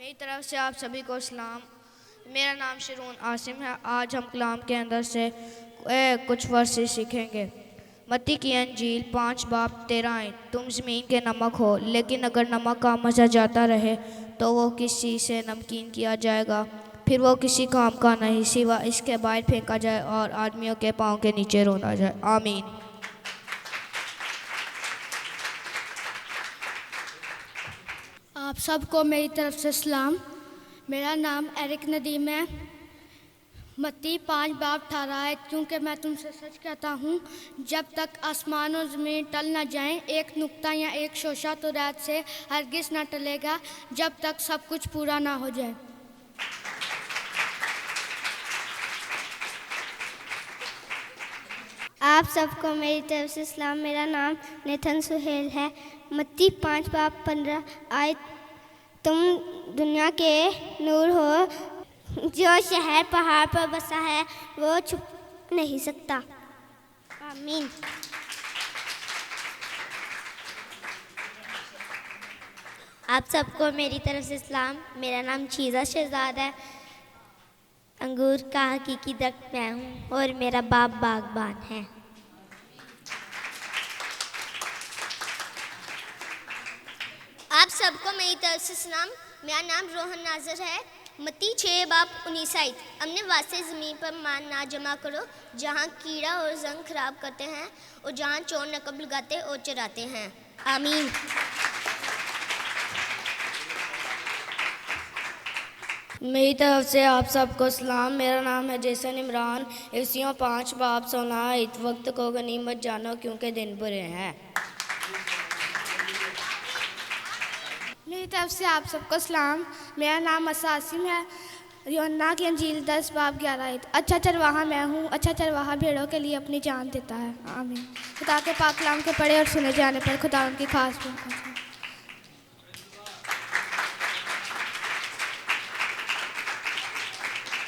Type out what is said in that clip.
मेरी तरफ से आप सभी को सलाम। मेरा नाम शिरून आसिम है। आज हम कलाम के अंदर से कुछ वर्सेस सीखेंगे। मत्ती की अंजील 5 बाब 13 आयत। तुम ज़मीन के नमक हो, लेकिन अगर नमक का मज़ा जाता रहे तो वो किसी से नमकीन किया जाएगा, फिर वो किसी काम का नहीं सिवा इसके बाहर फेंका जाए और आदमियों के पाँव के नीचे रौंदा जाए। आमीन। आप सबको मेरी तरफ से सलाम। मेरा नाम एरिक नदीम है। मत्ती 5 बाब 18 है। क्योंकि मैं तुमसे सच कहता हूँ, जब तक आसमान और ज़मीन टल न जाएं, एक नुक्ता या एक शोशा तो रात से हरगिज़ न टलेगा, जब तक सब कुछ पूरा ना हो जाए। आप सबको मेरी तरफ से सलाम। मेरा नाम नेथन सुहेल है। मत्ती 5 बाब 15 आयत। तुम दुनिया के नूर हो। जो शहर पहाड़ पर बसा है वो छुप नहीं सकता। आमीन। आप सबको मेरी तरफ से सलाम। मेरा नाम शीज़ा शहजाद है। अंगूर का हकीकी दरख्त मैं हूँ और मेरा बाप बागबान है। आप सबको मेरी तरफ से सलाम। मेरा नाम रोहन नाजर है। मत्ती 6 बाब 19 आयत। अपने वास्ते ज़मीन पर माल ना जमा करो, जहाँ कीड़ा और जंग खराब करते हैं और जहाँ चोर नकब लगाते और चराते हैं। आमीन। मेरी तरफ से आप सबको सलाम। मेरा नाम है जैसन इमरान। इफ्सियों 5 बाब 16 आयत। वक्त को गनीमत जानो, क्योंकि दिन बुरे हैं। मेरी तरफ से आप सबको सलाम। मेरा नाम असासिम है। यूहन्ना की अंजील 10 बाब 11 आयत। अच्छा चरवाहा मैं हूँ। अच्छा चरवाहा भेड़ों के लिए अपनी जान देता है। आमीन। खुदा के पाक कलाम के पढ़े और सुने जाने पर खुदा उनकी खास